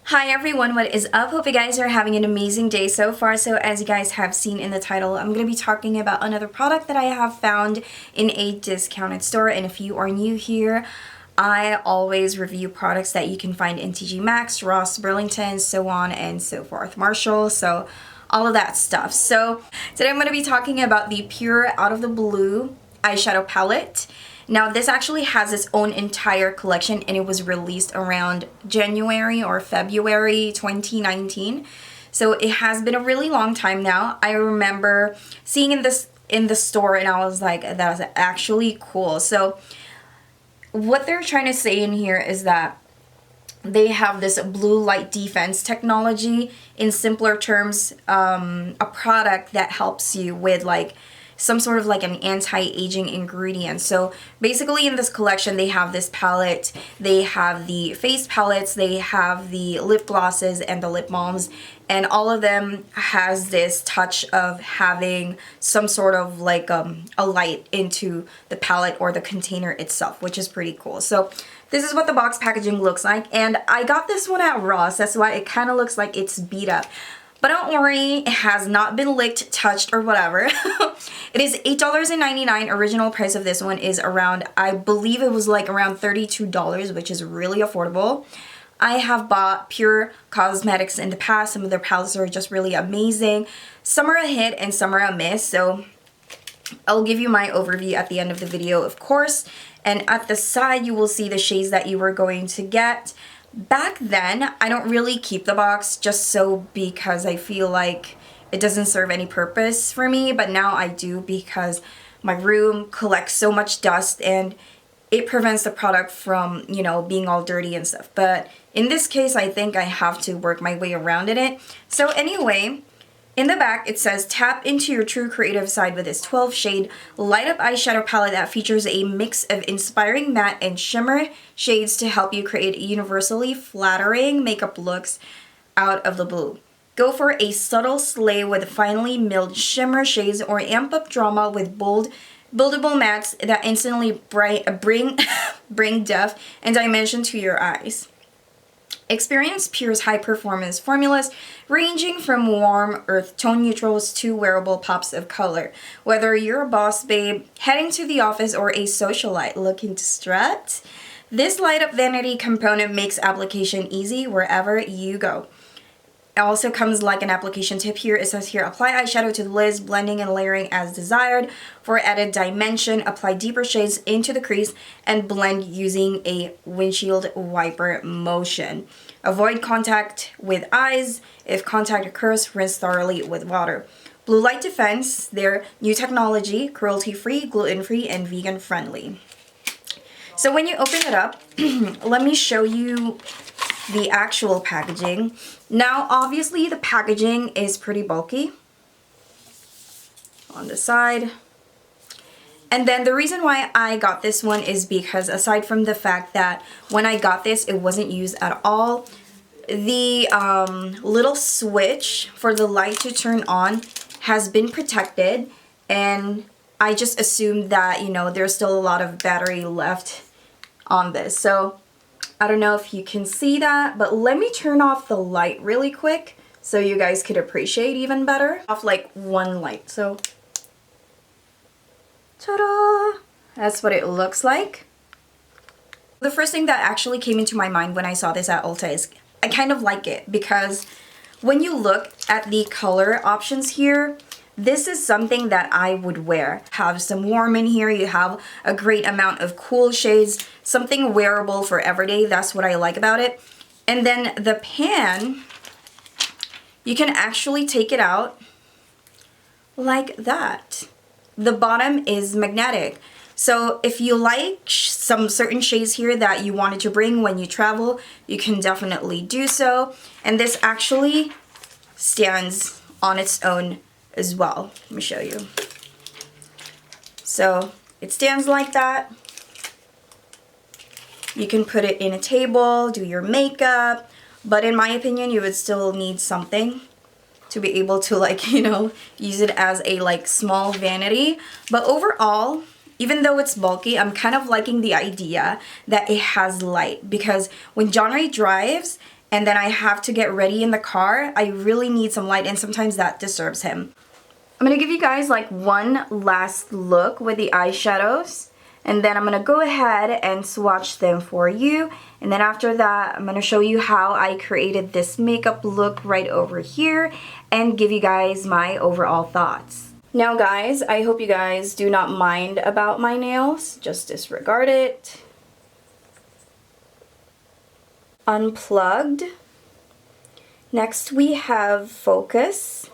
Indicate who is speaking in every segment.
Speaker 1: Hi everyone, what is up? Hope you guys are having an amazing day so far. So as you guys have seen in the title, I'm going to be talking about another product that I have found in a discounted store. And if you are new here, I always review products that you can find in TJ Maxx, Ross, Burlington, so on and so forth, Marshall, so all of that stuff. So today I'm going to be talking about the Pure Out of the Blue eyeshadow palette. Now this actually has its own entire collection and it was released around January or February 2019. So it has been a really long time now. I remember seeing in the store and I was like, that was actually cool. So what they're trying to say in here is that they have this blue light defense technology. In simpler terms, a product that helps you with like some sort of like an anti-aging ingredient. So basically in this collection they have this palette, they have the face palettes, they have the lip glosses and the lip balms, and all of them has this touch of having some sort of like a light into the palette or the container itself, which is pretty cool. So this is what the box packaging looks like, and I got this one at Ross, that's why it kind of looks like it's beat up. But don't worry, it has not been licked, touched, or whatever. It is $8.99. Original price of this one is around, I believe it was like around $32, which is really affordable. I have bought Pure Cosmetics in the past. Some of their palettes are just really amazing. Some are a hit and some are a miss. So I'll give you my overview at the end of the video, of course. And at the side, you will see the shades that you are going to get. Back then, I don't really keep the box just so because I feel like it doesn't serve any purpose for me, but now I do because my room collects so much dust and it prevents the product from, you know, being all dirty and stuff. But in this case, I think I have to work my way around it. So anyway, in the back, it says, tap into your true creative side with this 12-shade light-up eyeshadow palette that features a mix of inspiring matte and shimmer shades to help you create universally flattering makeup looks out of the blue. Go for a subtle slay with finely milled shimmer shades or amp up drama with bold, buildable mattes that instantly bring depth and dimension to your eyes. Experience Pure's high-performance formulas ranging from warm earth tone neutrals to wearable pops of color. Whether you're a boss babe heading to the office or a socialite looking to strut, this light-up vanity component makes application easy wherever you go. It also comes like an application tip here. It says here, apply eyeshadow to the lids, blending and layering as desired. For added dimension, apply deeper shades into the crease and blend using a windshield wiper motion. Avoid contact with eyes. If contact occurs, rinse thoroughly with water. Blue Light Defense, their new technology, cruelty-free, gluten-free, and vegan-friendly. So when you open it up, let me show you the actual packaging. Now obviously the packaging is pretty bulky on the side. And then the reason why I got this one is because aside from the fact that when I got this it wasn't used at all, the little switch for the light to turn on has been protected, and I just assumed that, you know, there's still a lot of battery left on this. So I don't know if you can see that, but let me turn off the light really quick so you guys could appreciate even better. Off like one light, so ta-da! That's what it looks like. The first thing that actually came into my mind when I saw this at Ulta is I kind of like it because when you look at the color options here, this is something that I would wear. Have some warm in here, you have a great amount of cool shades, something wearable for everyday. That's what I like about it. And then the pan, you can actually take it out like that. The bottom is magnetic. So if you like some certain shades here that you wanted to bring when you travel, you can definitely do so. And this actually stands on its own as well. Let me show you. So it stands like that. You can put it in a table, do your makeup, but in my opinion you would still need something to be able to, like, you know, use it as a like small vanity. But overall, even though it's bulky, I'm kind of liking the idea that it has light, because when John Ray drives, and then I have to get ready in the car, I really need some light, and sometimes that disturbs him. I'm going to give you guys like one last look with the eyeshadows, and then I'm going to go ahead and swatch them for you. And then after that, I'm going to show you how I created this makeup look right over here and give you guys my overall thoughts. Now guys, I hope you guys do not mind about my nails. Just disregard it. Unplugged. Next we have Focus.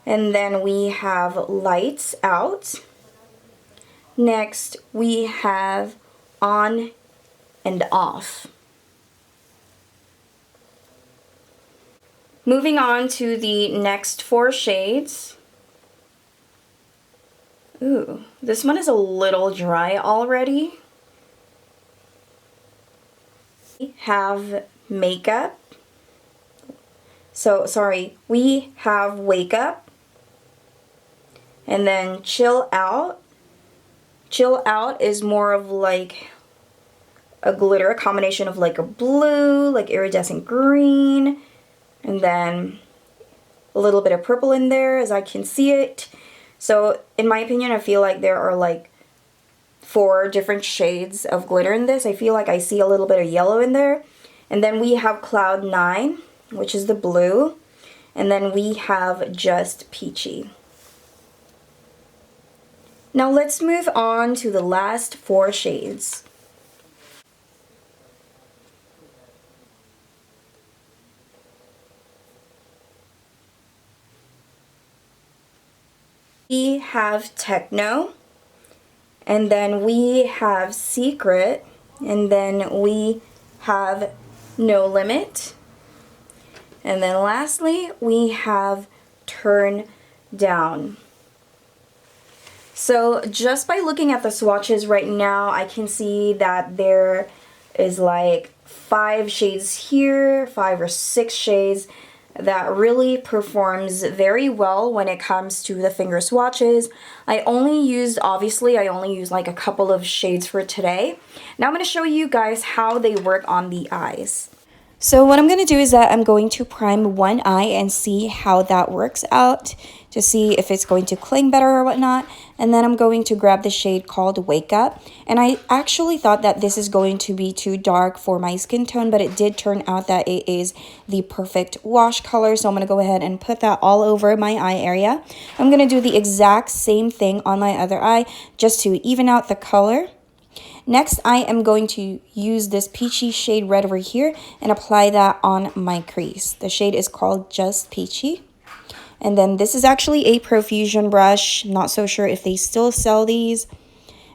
Speaker 1: And then we have Lights Out. Next we have On and Off. Moving on to the next 4 shades. Ooh, this one is a little dry already. We have Makeup. We have Wake Up. And then Chill Out. Chill Out is more of like a glitter, a combination of like a blue, like iridescent green, and then a little bit of purple in there as I can see it. So in my opinion, I feel like there are like 4 different shades of glitter in this. I feel like I see a little bit of yellow in there. And then we have Cloud 9, which is the blue. And then we have Just Peachy. Now let's move on to the last 4 shades. We have Techno, and then we have Secret, and then we have No Limit, and then lastly we have Turn Down. So just by looking at the swatches right now, I can see that there is like 5 shades here, 5 or 6 shades that really performs very well when it comes to the finger swatches. Obviously I only used like a couple of shades for today. Now I'm going to show you guys how they work on the eyes. So what I'm going to do is that I'm going to prime one eye and see how that works out to see if it's going to cling better or whatnot. And then I'm going to grab the shade called Wake Up. And I actually thought that this is going to be too dark for my skin tone, but it did turn out that it is the perfect wash color. So I'm going to go ahead and put that all over my eye area. I'm going to do the exact same thing on my other eye just to even out the color. Next, I am going to use this peachy shade right over here and apply that on my crease. The shade is called Just Peachy. And then this is actually a Profusion brush. Not so sure if they still sell these.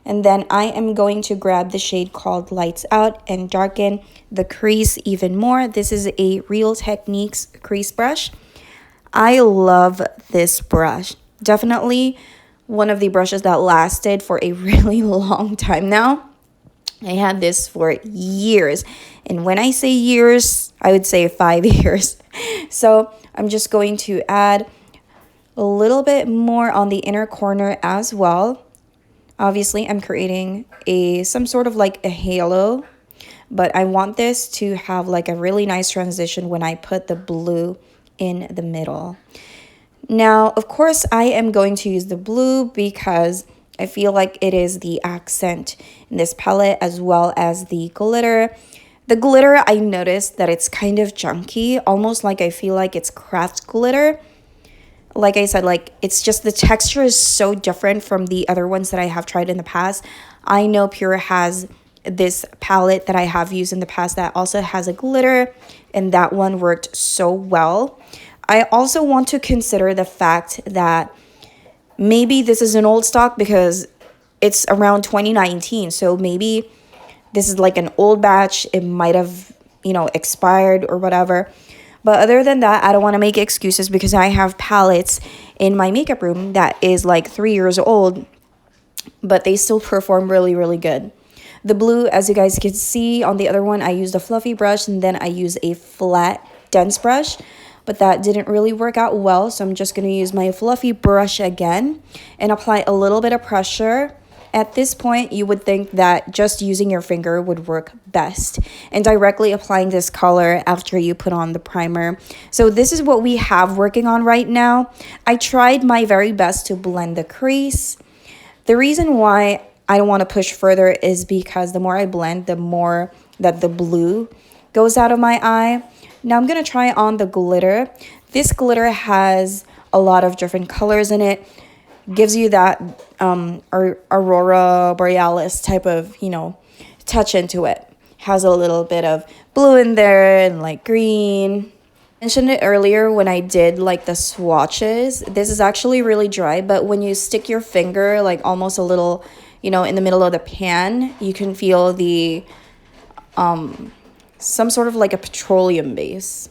Speaker 1: And then I am going to grab the shade called Lights Out and darken the crease even more. This is a Real Techniques crease brush. I love this brush. Definitely one of the brushes that lasted for a really long time now. I had this for years, and when I say years, I would say 5 years. So I'm just going to add a little bit more on the inner corner as well. Obviously, I'm creating some sort of like a halo, but I want this to have like a really nice transition when I put the blue in the middle. Now, of course, I am going to use the blue because I feel like it is the accent in this palette as well as the glitter. The glitter, I noticed that it's kind of chunky, almost like I feel like it's craft glitter. Like I said, like it's just the texture is so different from the other ones that I have tried in the past. I know Pure has this palette that I have used in the past that also has a glitter, and that one worked so well. I also want to consider the fact that maybe this is an old stock because it's around 2019. So maybe this is like an old batch. It might have, expired or whatever. But other than that, I don't want to make excuses because I have palettes in my makeup room that is like 3 years old, but they still perform really, really good. The blue, as you guys can see on the other one, I used a fluffy brush and then I used a flat, dense brush. But that didn't really work out well, so I'm just going to use my fluffy brush again and apply a little bit of pressure At this point, you would think that just using your finger would work best and directly applying this color after you put on the primer. So this is what we have working on right now. I tried my very best to blend the crease. The reason why I don't want to push further is because the more I blend, the more that the blue goes out of my eye. Now I'm going to try on the glitter. This glitter has a lot of different colors in it. Gives you that Aurora Borealis type of, you know, touch into it. Has a little bit of blue in there and like green. I mentioned it earlier when I did like the swatches. This is actually really dry, but when you stick your finger like almost a little, you know, in the middle of the pan, you can feel the some sort of like a petroleum base.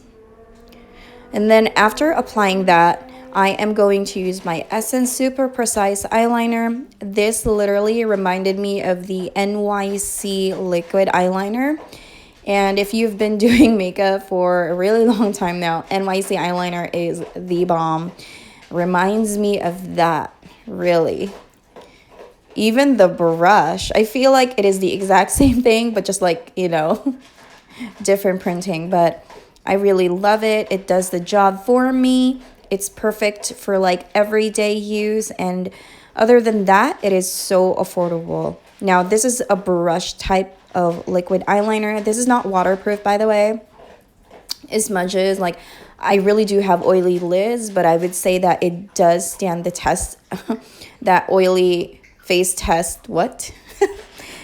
Speaker 1: And then after applying that, I am going to use my Essence Super Precise Eyeliner. This literally reminded me of the NYC liquid eyeliner. And if you've been doing makeup for a really long time now, NYC eyeliner is the bomb. Reminds me of that, really. Even the brush, I feel like it is the exact same thing, but just like, you know, different printing. But I really love it. It does the job for me. It's perfect for like everyday use, and other than that, it is so affordable. Now, this is a brush type of liquid eyeliner. This is not waterproof, by the way. It smudges. Like, I really do have oily lids, but I would say that it does stand the test. That oily face test. What?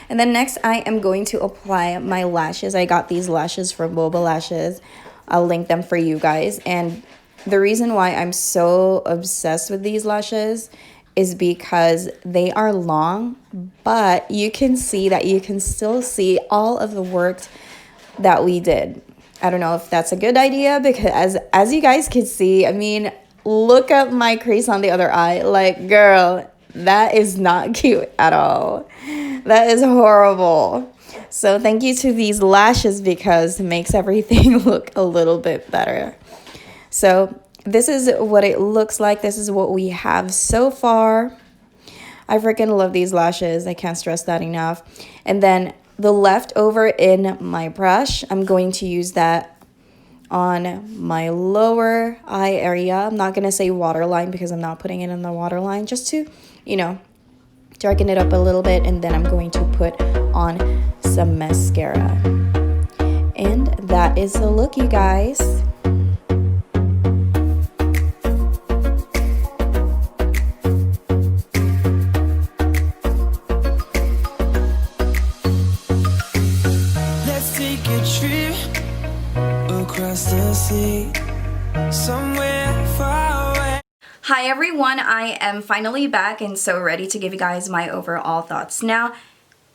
Speaker 1: And then next, I am going to apply my lashes. I got these lashes from Boba Lashes. I'll link them for you guys. And the reason why I'm so obsessed with these lashes is because they are long, but you can see that you can still see all of the work that we did. I don't know if that's a good idea, because as you guys can see, I mean, look at my crease on the other eye. Like, girl, that is not cute at all. That is horrible. So thank you to these lashes, because it makes everything look a little bit better. So this is what it looks like. This is what we have so far. I freaking love these lashes. I can't stress that enough. And then the leftover in my brush, I'm going to use that on my lower eye area. I'm not going to say waterline because I'm not putting it in the waterline, just to, you know, darken it up a little bit. And then I'm going to put on some mascara. And that is the look, you guys.
Speaker 2: Somewhere far away.
Speaker 1: Hi everyone, I am finally back and so ready to give you guys my overall thoughts. Now,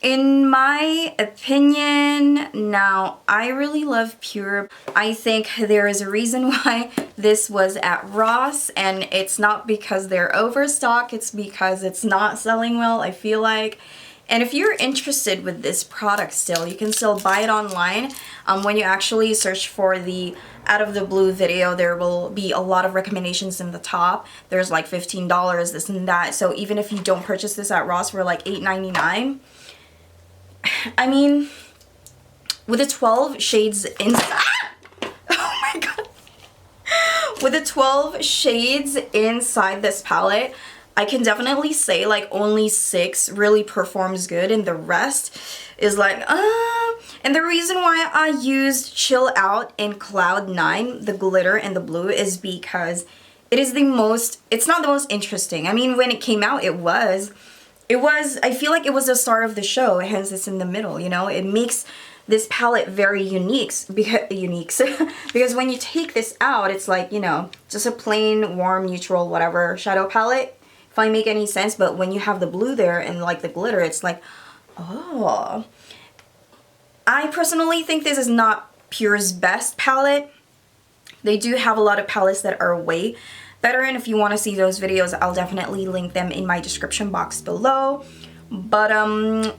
Speaker 1: in my opinion, I really love Pure. I think there is a reason why this was at Ross, and it's not because they're overstocked, it's because it's not selling well, I feel like. And if you're interested with this product still, you can still buy it online. When you actually search for the Out of the Blue video, there will be a lot of recommendations in the top. There's like $15, this and that. So even if you don't purchase this at Ross for like $8.99, I mean, with the 12 shades inside, oh my god, with the 12 shades inside this palette, I can definitely say like only 6 really performs good, and the rest is like, And the reason why I used Chill Out in Cloud 9, the glitter and the blue, is because it's not the most interesting. I mean, when it came out, I feel like it was the star of the show, hence it's in the middle, you know? It makes this palette very unique, because when you take this out, it's like, you know, just a plain, warm, neutral, whatever shadow palette, if I make any sense. But when you have the blue there and like the glitter, it's like, oh. I personally think this is not Pure's best palette. They do have a lot of palettes that are way better, and if you want to see those videos, I'll definitely link them in my description box below. But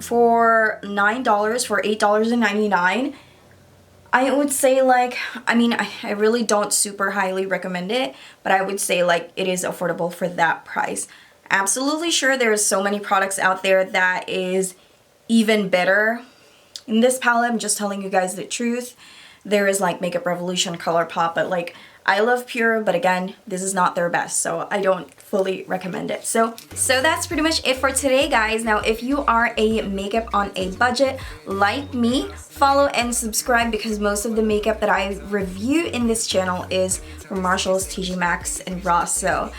Speaker 1: for $9, for $8.99, I would say, like, I mean, I really don't super highly recommend it, but I would say like it is affordable for that price. Absolutely sure there's so many products out there that is even better. In this palette, I'm just telling you guys the truth. There is like Makeup Revolution, ColourPop, but like I love Pure, but again, this is not their best, so I don't fully recommend it. So that's pretty much it for today, guys. Now, if you are a makeup on a budget like me, follow and subscribe because most of the makeup that I review in this channel is from Marshalls, TJ Maxx, and Ross. So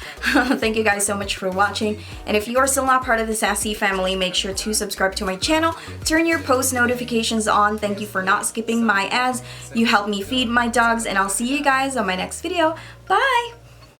Speaker 1: thank you guys so much for watching. And if you are still not part of the Sassy family, make sure to subscribe to my channel. Turn your post notifications on. Thank you for not skipping my ads. You help me feed my dogs, and I'll see you guys on my next video. Bye!